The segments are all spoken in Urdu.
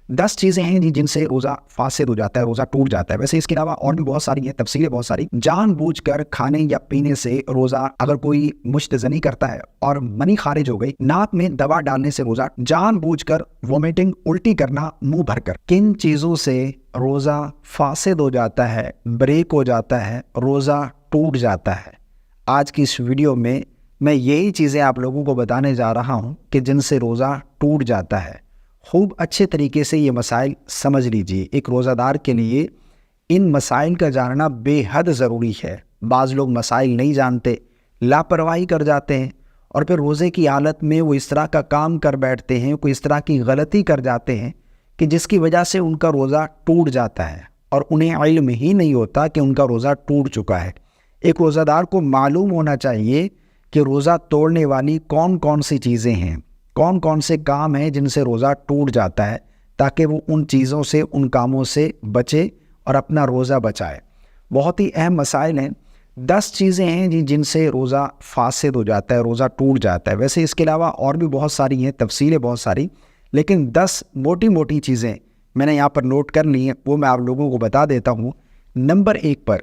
10 چیزیں ہیں جن سے روزہ فاسد ہو جاتا ہے، روزہ ٹوٹ جاتا ہے۔ ویسے اس کے علاوہ اور بھی بہت ساری ہیں، تفصیلیں بہت ساری۔ جان بوجھ کر کھانے یا پینے سے روزہ، اگر کوئی مشت زنی کرتا ہے اور منی خارج ہو گئی، ناک میں دوا ڈالنے سے روزہ، جان بوجھ کر وومیٹنگ، الٹی کرنا منہ بھر کر، کن چیزوں سے روزہ فاسد ہو جاتا ہے، بریک ہو جاتا ہے، روزہ ٹوٹ جاتا ہے؟ آج کی اس ویڈیو میں یہی چیزیں آپ لوگوں کو بتانے جا رہا ہوں کہ جن سے روزہ ٹوٹ جاتا ہے۔ خوب اچھے طریقے سے یہ مسائل سمجھ لیجئے۔ ایک روزہ دار کے لیے ان مسائل کا جاننا بے حد ضروری ہے۔ بعض لوگ مسائل نہیں جانتے، لاپرواہی کر جاتے ہیں، اور پھر روزے کی حالت میں وہ اس طرح کا کام کر بیٹھتے ہیں، کوئی اس طرح کی غلطی کر جاتے ہیں کہ جس کی وجہ سے ان کا روزہ ٹوٹ جاتا ہے، اور انہیں علم ہی نہیں ہوتا کہ ان کا روزہ ٹوٹ چکا ہے۔ ایک روزہ دار کو معلوم ہونا چاہیے کہ روزہ توڑنے والی کون کون سی چیزیں ہیں، کون کون سے کام ہیں جن سے روزہ ٹوٹ جاتا ہے، تاکہ وہ ان چیزوں سے، ان کاموں سے بچے اور اپنا روزہ بچائے۔ بہت ہی اہم مسائل ہیں۔ 10 چیزیں ہیں جن سے روزہ فاسد ہو جاتا ہے، روزہ ٹوٹ جاتا ہے۔ ویسے اس کے علاوہ اور بھی بہت ساری ہیں، تفصیلیں بہت ساری، لیکن 10 موٹی موٹی چیزیں میں نے یہاں پر نوٹ کر لی ہیں، وہ میں آپ لوگوں کو بتا دیتا ہوں۔ نمبر 1 پر،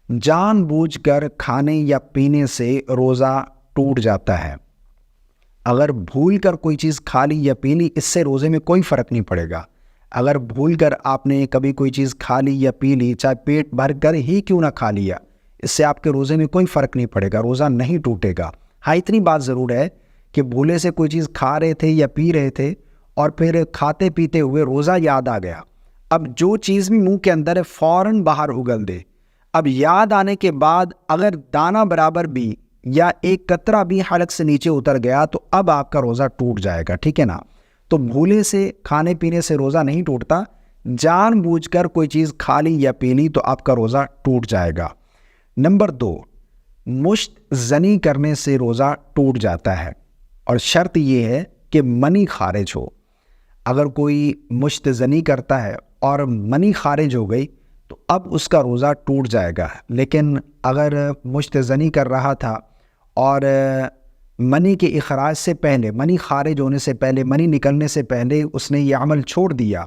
جان بوجھ کر کھانے یا پینے سے روزہ ٹوٹ جاتا ہے۔ اگر بھول کر کوئی چیز کھا لی یا پی لی، اس سے روزے میں کوئی فرق نہیں پڑے گا۔ اگر بھول کر آپ نے کبھی کوئی چیز کھا لی یا پی لی، چاہے پیٹ بھر کر ہی کیوں نہ کھا لیا، اس سے آپ کے روزے میں کوئی فرق نہیں پڑے گا، روزہ نہیں ٹوٹے گا۔ ہاں، اتنی بات ضرور ہے کہ بھولے سے کوئی چیز کھا رہے تھے یا پی رہے تھے، اور پھر کھاتے پیتے ہوئے روزہ یاد آ گیا، اب جو چیز بھی منہ کے اندر ہے فوراً باہر اگل دے۔ اب یاد آنے کے بعد اگر دانہ برابر بھی یا ایک قطرہ بھی حلق سے نیچے اتر گیا تو اب آپ کا روزہ ٹوٹ جائے گا، ٹھیک ہے نا؟ تو بھولے سے کھانے پینے سے روزہ نہیں ٹوٹتا، جان بوجھ کر کوئی چیز کھا لی یا پی لی تو آپ کا روزہ ٹوٹ جائے گا۔ نمبر 2، مشت زنی کرنے سے روزہ ٹوٹ جاتا ہے، اور شرط یہ ہے کہ منی خارج ہو۔ اگر کوئی مشت زنی کرتا ہے اور منی خارج ہو گئی تو اب اس کا روزہ ٹوٹ جائے گا۔ لیکن اگر مشت زنی کر رہا تھا اور منی کے اخراج سے پہلے، منی خارج ہونے سے پہلے، منی نکلنے سے پہلے اس نے یہ عمل چھوڑ دیا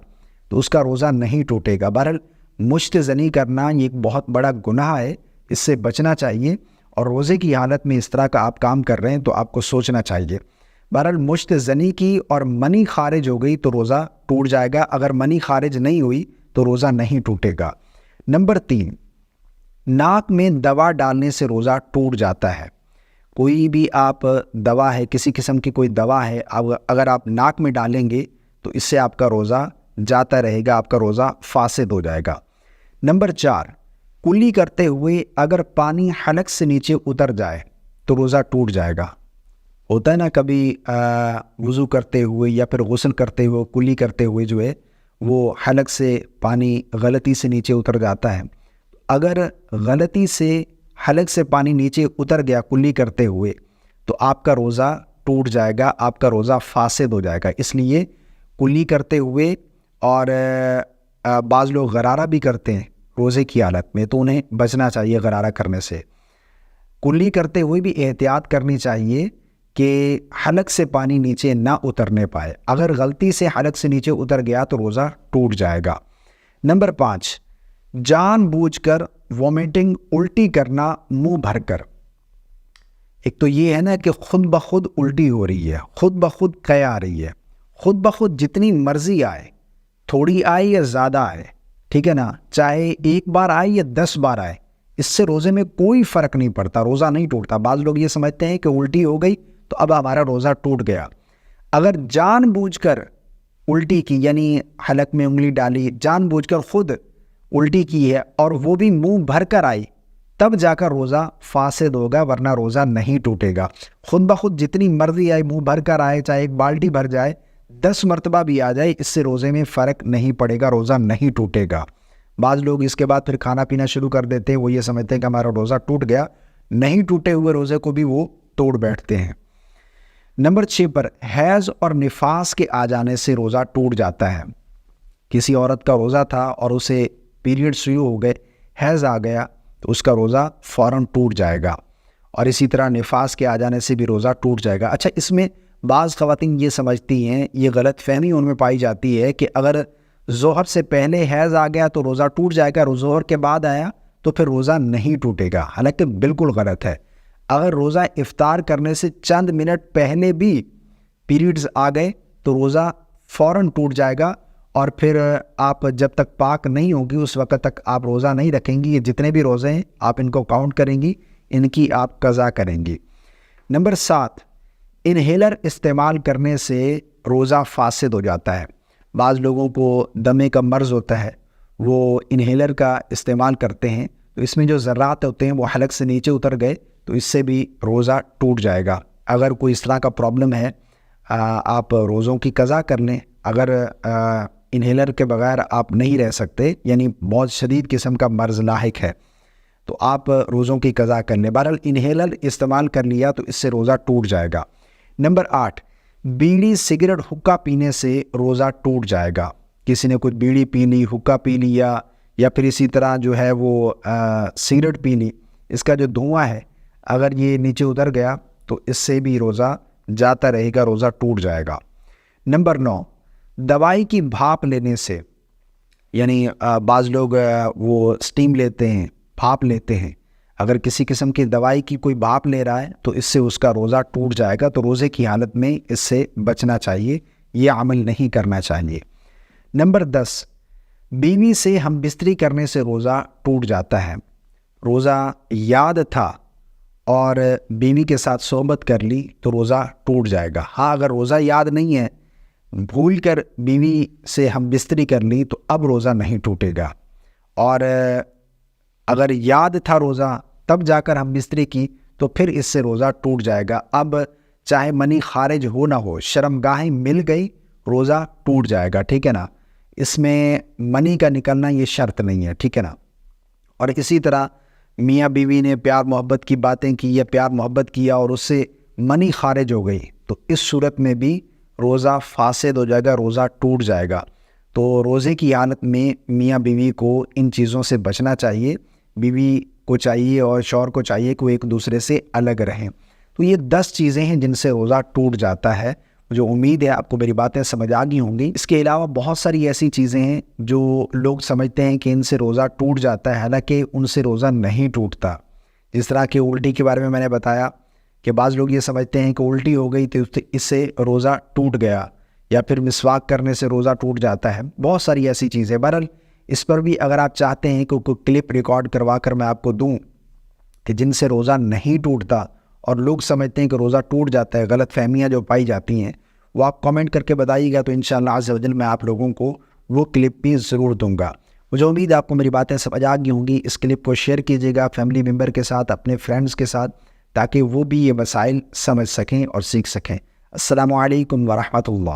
تو اس کا روزہ نہیں ٹوٹے گا۔ بہرحال مشت زنی کرنا یہ ایک بہت بڑا گناہ ہے، اس سے بچنا چاہیے، اور روزے کی حالت میں اس طرح کا آپ کام کر رہے ہیں تو آپ کو سوچنا چاہیے۔ بہرحال مشت زنی کی اور منی خارج ہو گئی تو روزہ ٹوٹ جائے گا، اگر منی خارج نہیں ہوئی تو روزہ نہیں ٹوٹے گا۔ نمبر 3، ناک میں دوا ڈالنے سے روزہ ٹوٹ جاتا ہے۔ کوئی بھی آپ دوا ہے، کسی قسم کی کوئی دوا ہے، اگر آپ ناک میں ڈالیں گے تو اس سے آپ کا روزہ جاتا رہے گا، آپ کا روزہ فاسد ہو جائے گا۔ نمبر 4، کلی کرتے ہوئے اگر پانی حلق سے نیچے اتر جائے تو روزہ ٹوٹ جائے گا۔ ہوتا ہے نا کبھی وضو کرتے ہوئے یا پھر غسل کرتے ہوئے، کلی کرتے ہوئے جو ہے وہ حلق سے پانی غلطی سے نیچے اتر جاتا ہے۔ اگر غلطی سے حلق سے پانی نیچے اتر گیا کلی کرتے ہوئے تو آپ کا روزہ ٹوٹ جائے گا، آپ کا روزہ فاسد ہو جائے گا۔ اس لیے کلی کرتے ہوئے، اور بعض لوگ غرارہ بھی کرتے ہیں روزے کی حالت میں، تو انہیں بچنا چاہیے غرارہ کرنے سے۔ کلی کرتے ہوئے بھی احتیاط کرنی چاہیے کہ حلق سے پانی نیچے نہ اترنے پائے۔ اگر غلطی سے حلق سے نیچے اتر گیا تو روزہ ٹوٹ جائے گا۔ نمبر 5، جان بوجھ کر وومیٹنگ، الٹی کرنا منہ بھر کر۔ ایک تو یہ ہے نا کہ خود بخود الٹی ہو رہی ہے، خود بخود قے آ رہی ہے، خود بخود جتنی مرضی آئے، تھوڑی آئے یا زیادہ آئے، ٹھیک ہے نا، چاہے ایک بار آئے یا 10 بار آئے، اس سے روزے میں کوئی فرق نہیں پڑتا، روزہ نہیں ٹوٹتا۔ بعض لوگ یہ سمجھتے ہیں کہ الٹی ہو گئی تو اب ہمارا روزہ ٹوٹ گیا۔ اگر جان بوجھ کر الٹی کی، یعنی حلق میں انگلی ڈالی، جان بوجھ کر خود الٹی کی ہے اور وہ بھی منہ بھر کر آئی، تب جا کر روزہ فاسد ہوگا، ورنہ روزہ نہیں ٹوٹے گا۔ خود بخود جتنی مرضی آئے، منہ بھر کر آئے، چاہے ایک بالٹی بھر جائے، 10 مرتبہ بھی آ جائے، اس سے روزے میں فرق نہیں پڑے گا، روزہ نہیں ٹوٹے گا۔ بعض لوگ اس کے بعد پھر کھانا پینا شروع کر دیتے ہیں، وہ یہ سمجھتے ہیں کہ ہمارا روزہ ٹوٹ گیا، نہیں ٹوٹے ہوئے روزے کو بھی وہ توڑ بیٹھتے ہیں۔ نمبر 6 پر، حیض اور نفاس کے آ جانے سے روزہ ٹوٹ جاتا ہے۔ کسی عورت کا روزہ تھا اور اسے پیریڈ شروع ہو گئے، حیض آ گیا تو اس کا روزہ فوراً ٹوٹ جائے گا، اور اسی طرح نفاس کے آ جانے سے بھی روزہ ٹوٹ جائے گا۔ اچھا، اس میں بعض خواتین یہ سمجھتی ہیں، یہ غلط فہمی ان میں پائی جاتی ہے کہ اگر ظہر سے پہلے حیض آ گیا تو روزہ ٹوٹ جائے گا، ظہر کے بعد آیا تو پھر روزہ نہیں ٹوٹے گا، حالانکہ بالکل غلط ہے۔ اگر روزہ افطار کرنے سے چند منٹ پہلے بھی پیریڈز آ گئے تو روزہ فوراً ٹوٹ جائے گا، اور پھر آپ جب تک پاک نہیں ہوگی اس وقت تک آپ روزہ نہیں رکھیں گی۔ یہ جتنے بھی روزے ہیں آپ ان کو کاؤنٹ کریں گی، ان کی آپ قضا کریں گی۔ نمبر 7، انہیلر استعمال کرنے سے روزہ فاسد ہو جاتا ہے۔ بعض لوگوں کو دمے کا مرض ہوتا ہے، وہ انہیلر کا استعمال کرتے ہیں تو اس میں جو ذرات ہوتے ہیں وہ حلق سے نیچے اتر گئے تو اس سے بھی روزہ ٹوٹ جائے گا۔ اگر کوئی اس طرح کا پرابلم ہے آپ روزوں کی قضا کر لیں۔ اگر انہیلر کے بغیر آپ نہیں رہ سکتے، یعنی بہت شدید قسم کا مرض لاحق ہے، تو آپ روزوں کی قضا کر لیں۔ بہرحال انہیلر استعمال کر لیا تو اس سے روزہ ٹوٹ جائے گا۔ نمبر 8، بیڑی سگریٹ حقہ پینے سے روزہ ٹوٹ جائے گا۔ کسی نے کچھ بیڑی پی لی، حقہ پی لیا، یا پھر اسی طرح جو ہے وہ سگریٹ پی لی، اس کا جو دھواں ہے اگر یہ نیچے اتر گیا تو اس سے بھی روزہ جاتا رہے گا، روزہ ٹوٹ جائے گا۔ نمبر 9، دوائی کی بھاپ لینے سے، یعنی بعض لوگ وہ سٹیم لیتے ہیں، بھاپ لیتے ہیں، اگر کسی قسم کی دوائی کی کوئی بھاپ لے رہا ہے تو اس سے اس کا روزہ ٹوٹ جائے گا، تو روزے کی حالت میں اس سے بچنا چاہیے، یہ عمل نہیں کرنا چاہیے۔ نمبر 10، بیوی سے ہم بستری کرنے سے روزہ ٹوٹ جاتا ہے۔ روزہ یاد تھا اور بیوی کے ساتھ صحبت کر لی تو روزہ ٹوٹ جائے گا۔ ہاں اگر روزہ یاد نہیں ہے، بھول کر بیوی سے ہم بستری کر لی تو اب روزہ نہیں ٹوٹے گا، اور اگر یاد تھا روزہ تب جا کر ہم بستری کی تو پھر اس سے روزہ ٹوٹ جائے گا۔ اب چاہے منی خارج ہو نہ ہو، شرمگاہیں مل گئی، روزہ ٹوٹ جائے گا، ٹھیک ہے نا۔ اس میں منی کا نکلنا یہ شرط نہیں ہے، ٹھیک ہے نا۔ اور اسی طرح میاں بیوی نے پیار محبت کی باتیں کی یا پیار محبت کیا اور اس سے منی خارج ہو گئی تو اس صورت میں بھی روزہ فاسد ہو جائے گا، روزہ ٹوٹ جائے گا۔ تو روزے کی حالت میں میاں بیوی کو ان چیزوں سے بچنا چاہیے، بیوی کو چاہیے اور شوہر کو چاہیے کہ وہ ایک دوسرے سے الگ رہیں۔ تو یہ 10 چیزیں ہیں جن سے روزہ ٹوٹ جاتا ہے۔ مجھے امید ہے آپ کو میری باتیں سمجھ آ گئی ہوں گی۔ اس کے علاوہ بہت ساری ایسی چیزیں ہیں جو لوگ سمجھتے ہیں کہ ان سے روزہ ٹوٹ جاتا ہے، حالانکہ ان سے روزہ نہیں ٹوٹتا۔ جس طرح کہ الٹی کے بارے میں نے بتایا کہ بعض لوگ یہ سمجھتے ہیں کہ الٹی ہو گئی تو اس سے روزہ ٹوٹ گیا، یا پھر مسواک کرنے سے روزہ ٹوٹ جاتا ہے۔ بہت ساری ایسی چیزیں، بہرحال اس پر بھی اگر آپ چاہتے ہیں کہ کوئی کلپ ریکارڈ کروا کر میں آپ کو دوں کہ جن سے روزہ نہیں ٹوٹتا اور لوگ سمجھتے ہیں کہ روزہ ٹوٹ جاتا ہے، غلط فہمیاں جو پائی جاتی ہیں، وہ آپ کامنٹ کر کے بتائیے گا تو انشاءاللہ عز و جل میں آپ لوگوں کو وہ کلپ بھی ضرور دوں گا۔ مجھے امید ہے آپ کو میری باتیں سمجھ آ گئی ہوں گی۔ اس کلپ کو شیئر کیجیے گا فیملی ممبر کے ساتھ، اپنے فرینڈز کے ساتھ، تاکہ وہ بھی یہ مسائل سمجھ سکیں اور سیکھ سکیں۔ السلام علیکم ورحمۃ اللہ۔